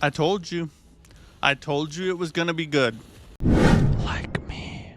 I told you. I told you it was gonna be good. Like me.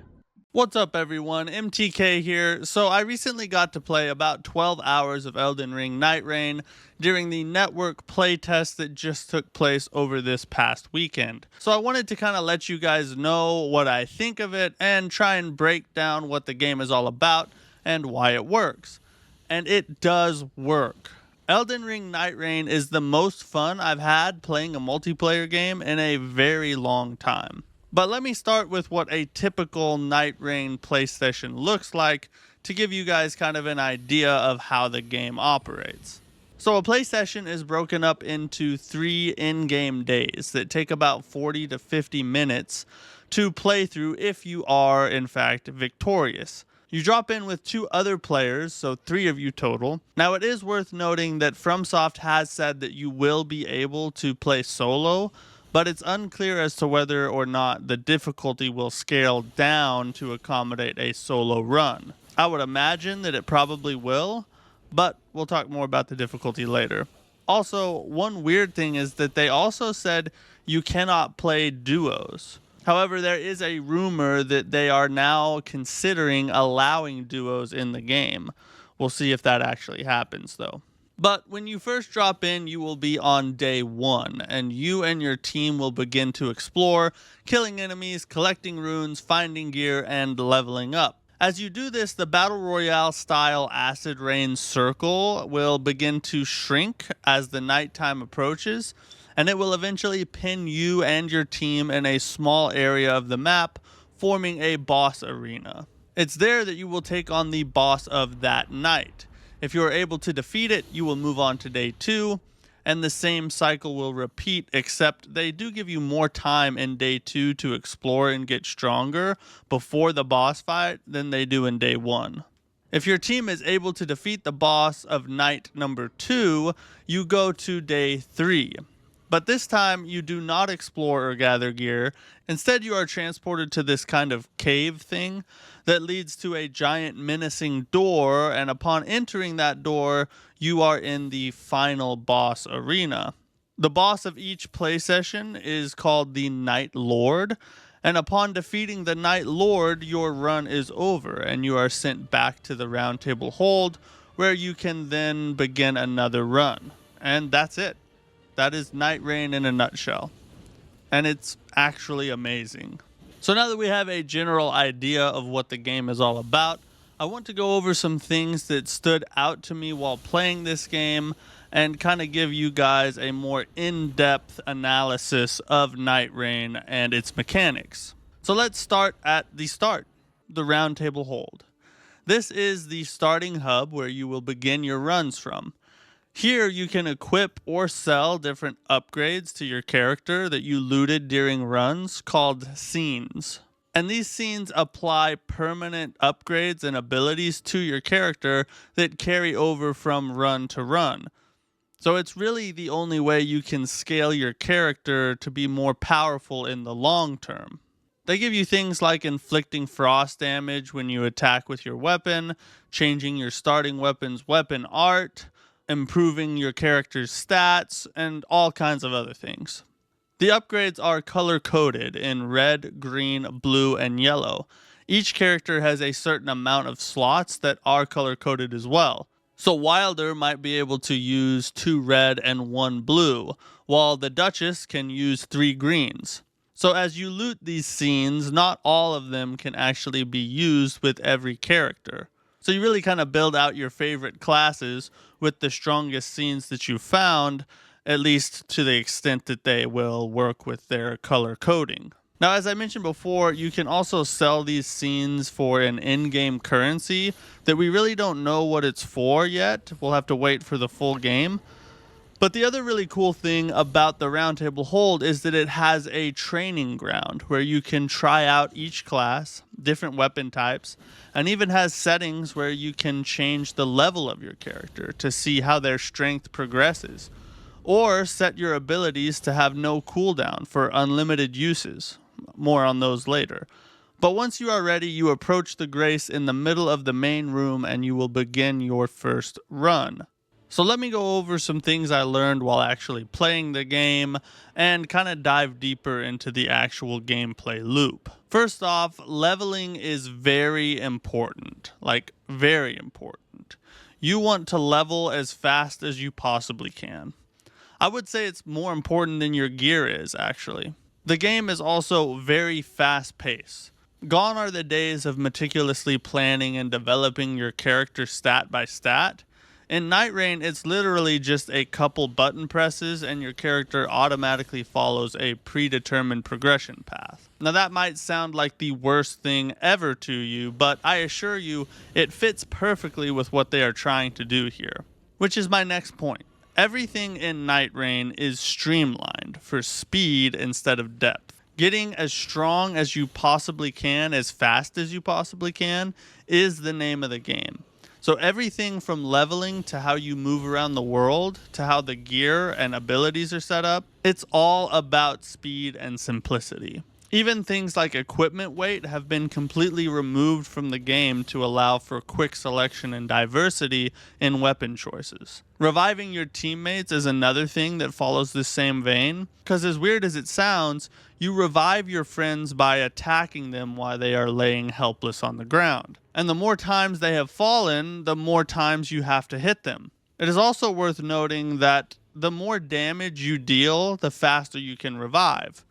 What's up, everyone? MTK here. So I recently got to play about 12 hours of Elden Ring Nightreign during the network playtest that just took place over this past weekend. So I wanted to kind of let you guys know what I think of it and try and break down what the game is all about and why it works. And it does work. Elden Ring Nightreign is the most fun I've had playing a multiplayer game in a very long time. But let me start with what a typical Nightreign play session looks like to give you guys kind of an idea of how the game operates. So a play session is broken up into 3 in-game days that take about 40 to 50 minutes to play through if you are, in fact, victorious. You drop in with 2 other players, so 3 of you total. Now it is worth noting that FromSoft has said that you will be able to play solo, but it's unclear as to whether or not the difficulty will scale down to accommodate a solo run. I would imagine that it probably will, but we'll talk more about the difficulty later. Also, one weird thing is that they also said you cannot play duos. However, there is a rumor that they are now considering allowing duos in the game. We'll see if that actually happens, though. But when you first drop in, you will be on day 1, and you and your team will begin to explore, killing enemies, collecting runes, finding gear, and leveling up. As you do this, the Battle Royale style Acid Rain circle will begin to shrink as the nighttime approaches, and it will eventually pin you and your team in a small area of the map, forming a boss arena. It's there that you will take on the boss of that night. If you are able to defeat it, you will move on to day 2, and the same cycle will repeat, except they do give you more time in day 2 to explore and get stronger before the boss fight than they do in day 1. If your team is able to defeat the boss of night number 2, you go to day 3. But this time, you do not explore or gather gear. Instead, you are transported to this kind of cave thing that leads to a giant menacing door, and upon entering that door, you are in the final boss arena. The boss of each play session is called the Night Lord, and upon defeating the Night Lord, your run is over, and you are sent back to the Roundtable Hold, where you can then begin another run. And that's it. That is Nightreign in a nutshell. And it's actually amazing. So now that we have a general idea of what the game is all about, I want to go over some things that stood out to me while playing this game and kind of give you guys a more in-depth analysis of Nightreign and its mechanics. So let's start at the start, the Roundtable Hold. This is the starting hub where you will begin your runs from. Here you can equip or sell different upgrades to your character that you looted during runs called scenes. And these scenes apply permanent upgrades and abilities to your character that carry over from run to run. So it's really the only way you can scale your character to be more powerful in the long term. They give you things like inflicting frost damage when you attack with your weapon, changing your starting weapon's weapon art, improving your character's stats, and all kinds of other things. The upgrades are color-coded in red, green, blue, and yellow. Each character has a certain amount of slots that are color-coded as well. So Wilder might be able to use 2 red and 1 blue, while the Duchess can use 3 greens. So as you loot these scenes, not all of them can actually be used with every character. So you really kind of build out your favorite classes with the strongest scenes that you found, at least to the extent that they will work with their color coding. Now, as I mentioned before, you can also sell these scenes for an in-game currency that we really don't know what it's for yet. We'll have to wait for the full game. But the other really cool thing about the Roundtable Hold is that it has a training ground where you can try out each class, different weapon types, and even has settings where you can change the level of your character to see how their strength progresses, or set your abilities to have no cooldown for unlimited uses. More on those later. But once you are ready, you approach the Grace in the middle of the main room and you will begin your first run. So let me go over some things I learned while actually playing the game and kind of dive deeper into the actual gameplay loop. First off, leveling is very important, like very important. You want to level as fast as you possibly can. I would say it's more important than your gear is, actually. The game is also very fast paced. Gone are the days of meticulously planning and developing your character stat by stat. In Nightreign, it's literally just a couple button presses and your character automatically follows a predetermined progression path. Now that might sound like the worst thing ever to you, but I assure you it fits perfectly with what they are trying to do here. Which is my next point. Everything in Nightreign is streamlined for speed instead of depth. Getting as strong as you possibly can, as fast as you possibly can, is the name of the game. So everything from leveling to how you move around the world to how the gear and abilities are set up, it's all about speed and simplicity. Even things like equipment weight have been completely removed from the game to allow for quick selection and diversity in weapon choices. Reviving your teammates is another thing that follows this same vein, because as weird as it sounds, you revive your friends by attacking them while they are laying helpless on the ground. And the more times they have fallen, the more times you have to hit them. It is also worth noting that the more damage you deal, the faster you can revive.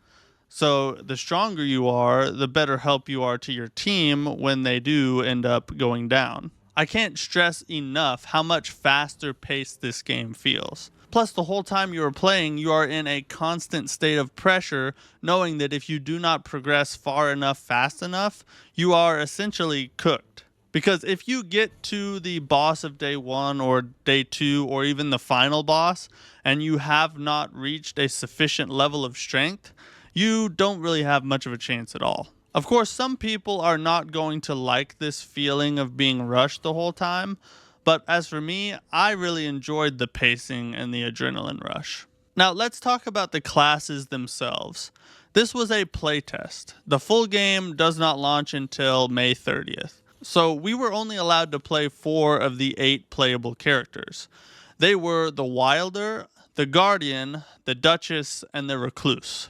So the stronger you are, the better help you are to your team when they do end up going down. I can't stress enough how much faster paced this game feels. Plus, the whole time you are playing, you are in a constant state of pressure, knowing that if you do not progress far enough, fast enough, you are essentially cooked. Because if you get to the boss of day 1 or day 2 or even the final boss, and you have not reached a sufficient level of strength, you don't really have much of a chance at all. Of course, some people are not going to like this feeling of being rushed the whole time, but as for me, I really enjoyed the pacing and the adrenaline rush. Now let's talk about the classes themselves. This was a playtest. The full game does not launch until May 30th. So we were only allowed to play 4 of the 8 playable characters. They were the Wilder, the Guardian, the Duchess, and the Recluse.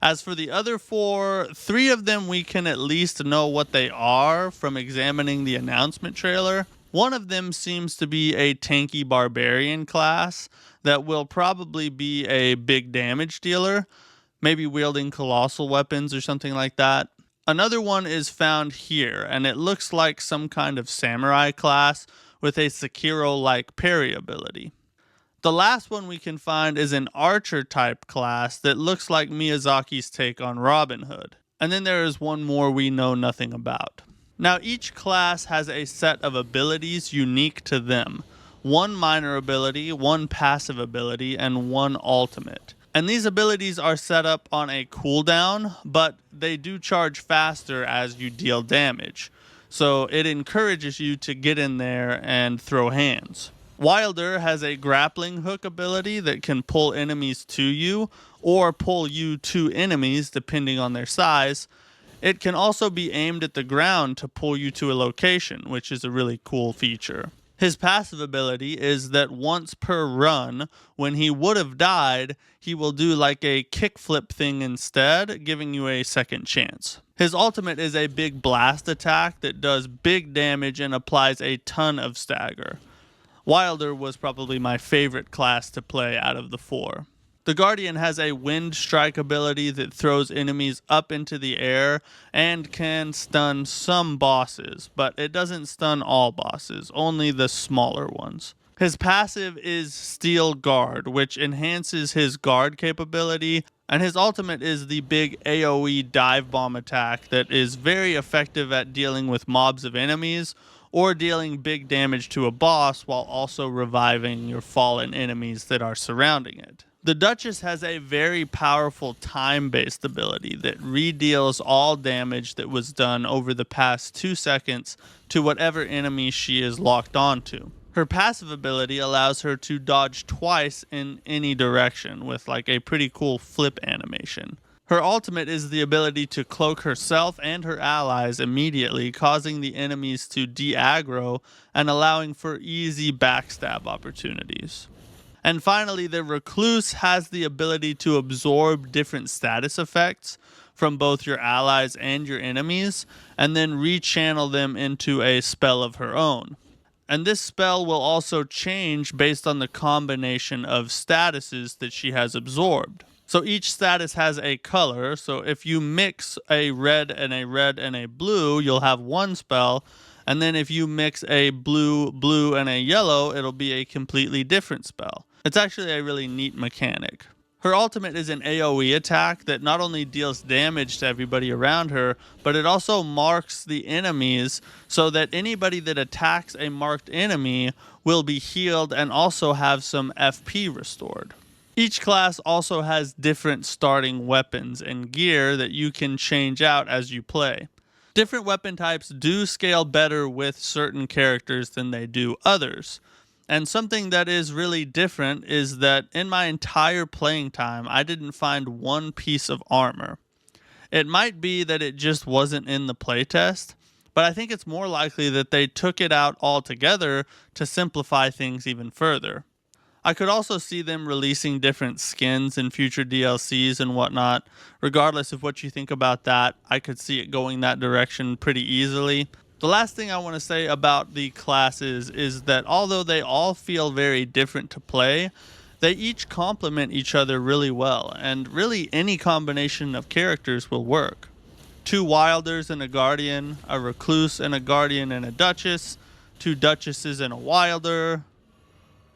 As for the other 4, 3 of them we can at least know what they are from examining the announcement trailer. One of them seems to be a tanky barbarian class that will probably be a big damage dealer, maybe wielding colossal weapons or something like that. Another one is found here, and it looks like some kind of samurai class with a Sekiro-like parry ability. The last one we can find is an archer type class that looks like Miyazaki's take on Robin Hood. And then there is one more we know nothing about. Now each class has a set of abilities unique to them. 1 minor ability, 1 passive ability, and 1 ultimate. And these abilities are set up on a cooldown, but they do charge faster as you deal damage. So it encourages you to get in there and throw hands. Wilder has a grappling hook ability that can pull enemies to you or pull you to enemies depending on their size. It can also be aimed at the ground to pull you to a location, which is a really cool feature. His passive ability is that once per run, when he would have died, he will do like a kickflip thing instead, giving you a second chance. His ultimate is a big blast attack that does big damage and applies a ton of stagger. Wilder was probably my favorite class to play out of the 4. The Guardian has a wind strike ability that throws enemies up into the air and can stun some bosses, but it doesn't stun all bosses, only the smaller ones. His passive is Steel Guard, which enhances his guard capability, and his ultimate is the big AoE dive bomb attack that is very effective at dealing with mobs of enemies or dealing big damage to a boss while also reviving your fallen enemies that are surrounding it. The Duchess has a very powerful time-based ability that redeals all damage that was done over the past 2 seconds to whatever enemy she is locked onto. Her passive ability allows her to dodge twice in any direction with like a pretty cool flip animation. Her ultimate is the ability to cloak herself and her allies immediately, causing the enemies to de-aggro and allowing for easy backstab opportunities. And finally, the Recluse has the ability to absorb different status effects from both your allies and your enemies, and then rechannel them into a spell of her own. And this spell will also change based on the combination of statuses that she has absorbed. So each status has a color, so if you mix a red and a red and a blue, you'll have one spell, and then if you mix a blue, blue, and a yellow, it'll be a completely different spell. It's actually a really neat mechanic. Her ultimate is an AoE attack that not only deals damage to everybody around her, but it also marks the enemies so that anybody that attacks a marked enemy will be healed and also have some FP restored. Each class also has different starting weapons and gear that you can change out as you play. Different weapon types do scale better with certain characters than they do others. And something that is really different is that in my entire playing time, I didn't find one piece of armor. It might be that it just wasn't in the playtest, but I think it's more likely that they took it out altogether to simplify things even further. I could also see them releasing different skins in future DLCs and whatnot. Regardless of what you think about that, I could see it going that direction pretty easily. The last thing I want to say about the classes is that although they all feel very different to play, they each complement each other really well, and really any combination of characters will work. 2 Wilders and a Guardian, a Recluse and a Guardian and a Duchess, 2 Duchesses and a Wilder.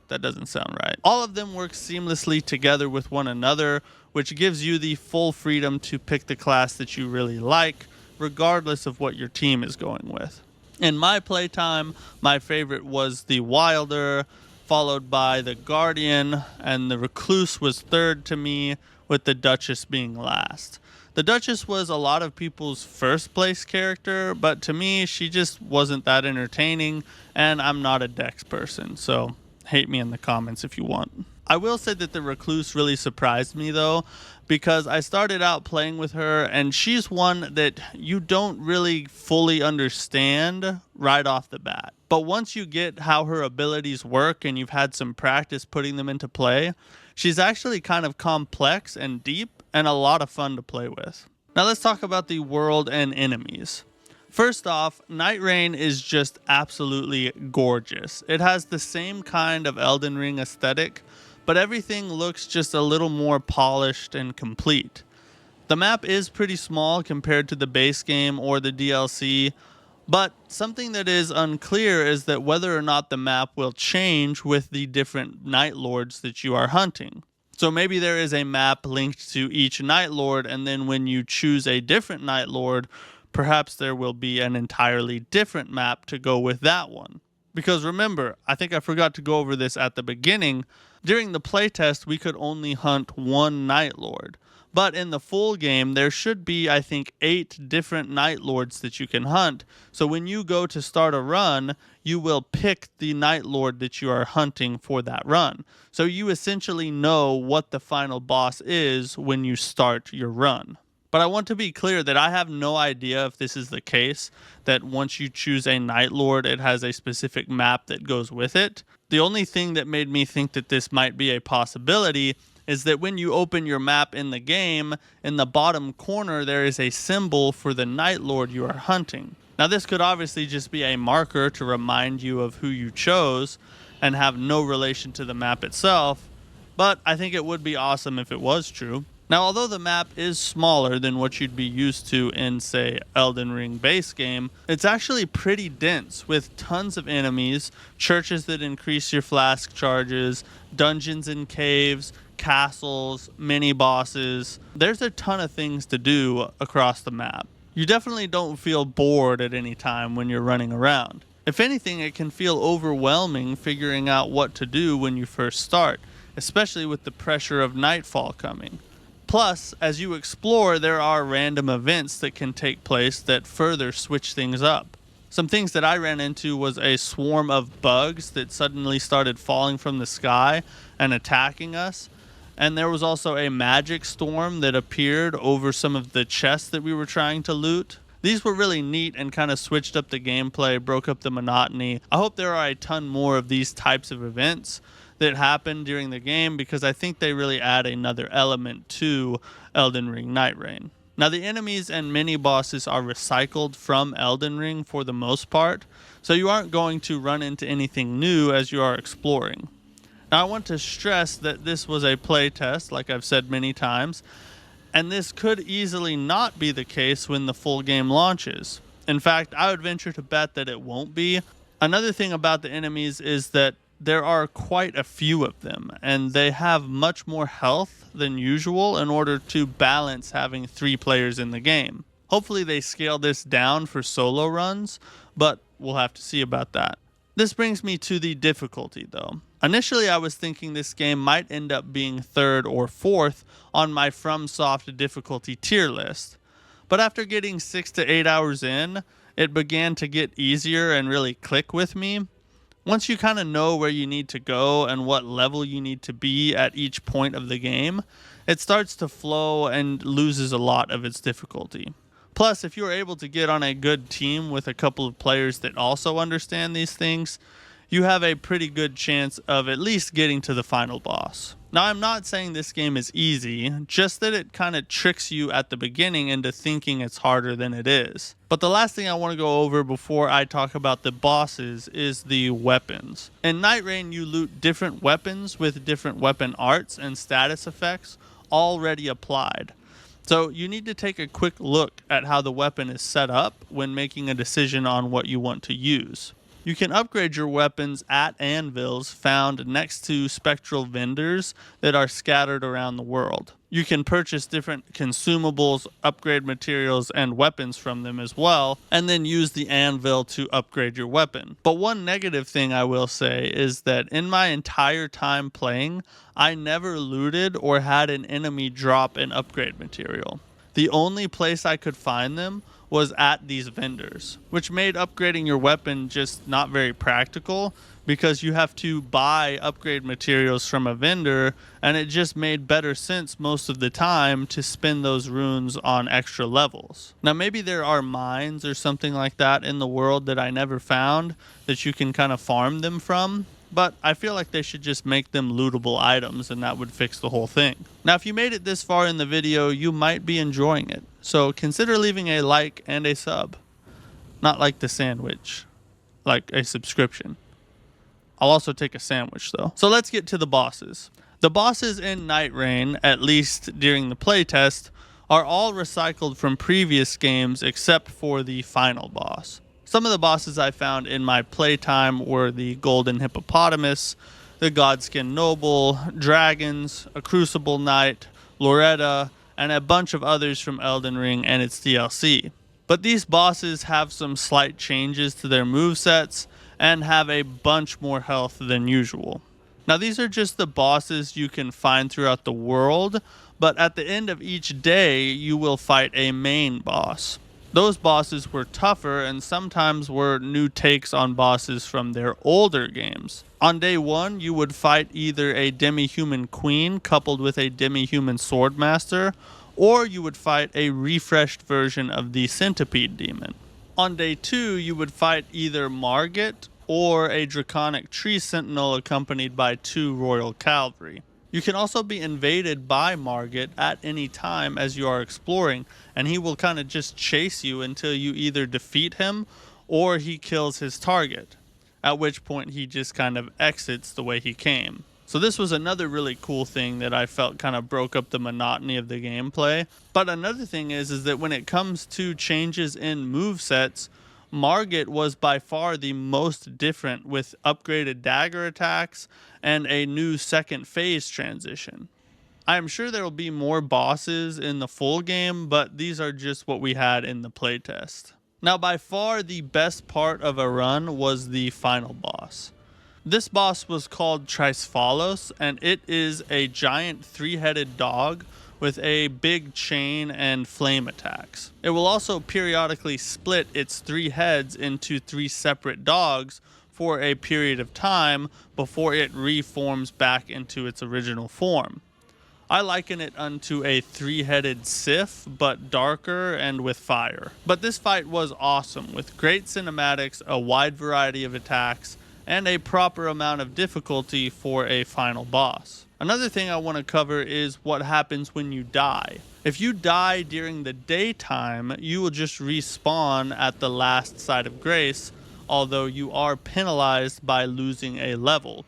That doesn't sound right. All of them work seamlessly together with one another, which gives you the full freedom to pick the class that you really like, regardless of what your team is going with. In my playtime, my favorite was the Wilder, followed by the Guardian, and the Recluse was third to me, with the Duchess being last. The Duchess was a lot of people's first place character, but to me, she just wasn't that entertaining, and I'm not a Dex person, so hate me in the comments if you want. I will say that the Recluse really surprised me though, because I started out playing with her and she's one that you don't really fully understand right off the bat. But once you get how her abilities work and you've had some practice putting them into play, she's actually kind of complex and deep and a lot of fun to play with. Now let's talk about the world and enemies. First off, Nightreign is just absolutely gorgeous. It has the same kind of Elden Ring aesthetic, but everything looks just a little more polished and complete. The map is pretty small compared to the base game or the DLC, but something that is unclear is that whether or not the map will change with the different Night Lords that you are hunting. So maybe there is a map linked to each Night Lord, and then when you choose a different Night Lord, perhaps there will be an entirely different map to go with that one. Because remember, I think I forgot to go over this at the beginning, during the playtest we could only hunt one Night Lord. But in the full game, there should be, I think, 8 different Night Lords that you can hunt. So when you go to start a run, you will pick the Night Lord that you are hunting for that run. So you essentially know what the final boss is when you start your run. But I want to be clear that I have no idea if this is the case, that once you choose a Night Lord, it has a specific map that goes with it. The only thing that made me think that this might be a possibility is that when you open your map in the game, in the bottom corner there is a symbol for the Night Lord you are hunting. Now this could obviously just be a marker to remind you of who you chose and have no relation to the map itself, but I think it would be awesome if it was true. Now, although the map is smaller than what you'd be used to in, say, Elden Ring base game, it's actually pretty dense with tons of enemies, churches that increase your flask charges, dungeons and caves, castles, mini bosses. There's a ton of things to do across the map. You definitely don't feel bored at any time when you're running around. If anything, it can feel overwhelming figuring out what to do when you first start, especially with the pressure of nightfall coming. Plus, as you explore, there are random events that can take place that further switch things up. Some things that I ran into was a swarm of bugs that suddenly started falling from the sky and attacking us. And there was also a magic storm that appeared over some of the chests that we were trying to loot. These were really neat and kind of switched up the gameplay, broke up the monotony. I hope there are a ton more of these types of events that happen during the game, because I think they really add another element to Elden Ring Nightreign. Now, the enemies and mini bosses are recycled from Elden Ring for the most part, so you aren't going to run into anything new as you are exploring. Now, I want to stress that this was a playtest, like I've said many times, and this could easily not be the case when the full game launches. In fact, I would venture to bet that it won't be. Another thing about the enemies is that there are quite a few of them, and they have much more health than usual in order to balance having 3 players in the game. Hopefully they scale this down for solo runs, but we'll have to see about that. This brings me to the difficulty though. Initially I was thinking this game might end up being 3rd or 4th on my FromSoft difficulty tier list, but after getting 6 to 8 hours in, it began to get easier and really click with me. Once you kind of know where you need to go and what level you need to be at each point of the game, it starts to flow and loses a lot of its difficulty. Plus, if you're able to get on a good team with a couple of players that also understand these things, you have a pretty good chance of at least getting to the final boss. Now, I'm not saying this game is easy, just that it kind of tricks you at the beginning into thinking it's harder than it is. But the last thing I want to go over before I talk about the bosses is the weapons. In Nightreign, you loot different weapons with different weapon arts and status effects already applied. So you need to take a quick look at how the weapon is set up when making a decision on what you want to use. You can upgrade your weapons at anvils found next to spectral vendors that are scattered around the world. You can purchase different consumables, upgrade materials, and weapons from them as well, and then use the anvil to upgrade your weapon. But one negative thing I will say is that in my entire time playing, I never looted or had an enemy drop an upgrade material. The only place I could find them was at these vendors, which made upgrading your weapon just not very practical, because you have to buy upgrade materials from a vendor, and it just made better sense most of the time to spend those runes on extra levels. Now maybe there are mines or something like that in the world that I never found that you can kind of farm them from, but I feel like they should just make them lootable items, and that would fix the whole thing. Now, if you made it this far in the video, you might be enjoying it, so consider leaving a like and a sub. Not like the sandwich, like a subscription. I'll also take a sandwich though. So let's get to the bosses. The bosses in Nightreign, at least during the playtest, are all recycled from previous games except for the final boss. Some of the bosses I found in my playtime were the Golden Hippopotamus, the Godskin Noble, Dragons, a Crucible Knight, Loretta, and a bunch of others from Elden Ring and its DLC. But these bosses have some slight changes to their movesets and have a bunch more health than usual. Now these are just the bosses you can find throughout the world, but at the end of each day you will fight a main boss. Those bosses were tougher and sometimes were new takes on bosses from their older games. On day 1, you would fight either a demi-human queen coupled with a demi-human swordmaster, or you would fight a refreshed version of the centipede demon. On day 2, you would fight either Margit or a draconic tree sentinel accompanied by 2 royal cavalry. You can also be invaded by Margit at any time as you are exploring, and he will kind of just chase you until you either defeat him or he kills his target, at which point he just kind of exits the way he came. So this was another really cool thing that I felt kind of broke up the monotony of the gameplay. But another thing is that when it comes to changes in movesets, Margit was by far the most different, with upgraded dagger attacks and a new second phase transition. I am sure there will be more bosses in the full game, but these are just what we had in the playtest. Now, by far the best part of a run was the final boss. This boss was called Trisphalos, and it is a giant 3-headed dog with a big chain and flame attacks. It will also periodically split its 3 heads into 3 separate dogs for a period of time before it reforms back into its original form. I liken it unto a three-headed Sith, but darker and with fire. But this fight was awesome, with great cinematics, a wide variety of attacks, and a proper amount of difficulty for a final boss. Another thing I want to cover is what happens when you die. If you die during the daytime, you will just respawn at the last site of grace, although you are penalized by losing a level,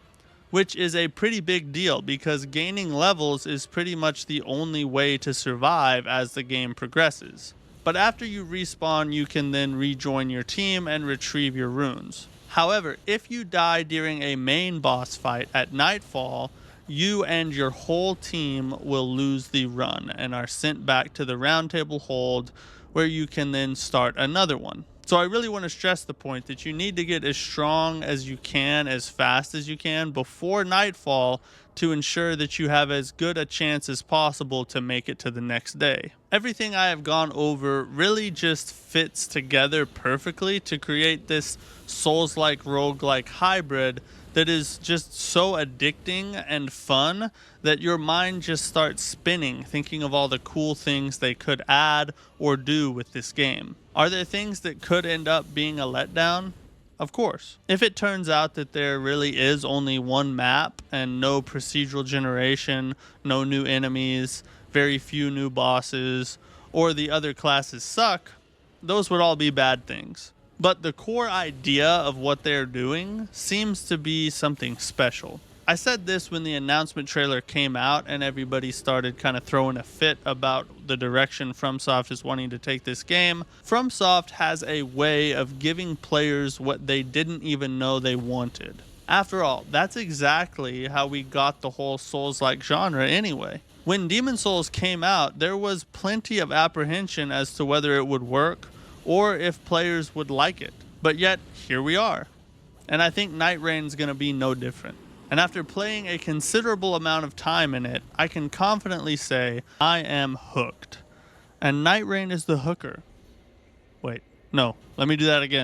which is a pretty big deal because gaining levels is pretty much the only way to survive as the game progresses. But after you respawn, you can then rejoin your team and retrieve your runes. However, if you die during a main boss fight at nightfall, you and your whole team will lose the run and are sent back to the Roundtable Hold, where you can then start another one. So I really want to stress the point that you need to get as strong as you can, as fast as you can before nightfall to ensure that you have as good a chance as possible to make it to the next day. Everything I have gone over really just fits together perfectly to create this Souls-like roguelike hybrid that is just so addicting and fun that your mind just starts spinning, thinking of all the cool things they could add or do with this game. Are there things that could end up being a letdown? Of course. If it turns out that there really is only one map and no procedural generation, no new enemies, very few new bosses, or the other classes suck, those would all be bad things. But the core idea of what they're doing seems to be something special. I said this when the announcement trailer came out and everybody started kind of throwing a fit about the direction FromSoft is wanting to take this game. FromSoft has a way of giving players what they didn't even know they wanted. After all, that's exactly how we got the whole Souls-like genre anyway. When Demon Souls came out, there was plenty of apprehension as to whether it would work or if players would like it. But yet, here we are. And I think Nightreign is going to be no different. And after playing a considerable amount of time in it, I can confidently say I am hooked. And Nightreign is the hooker. Wait, no, let me do that again.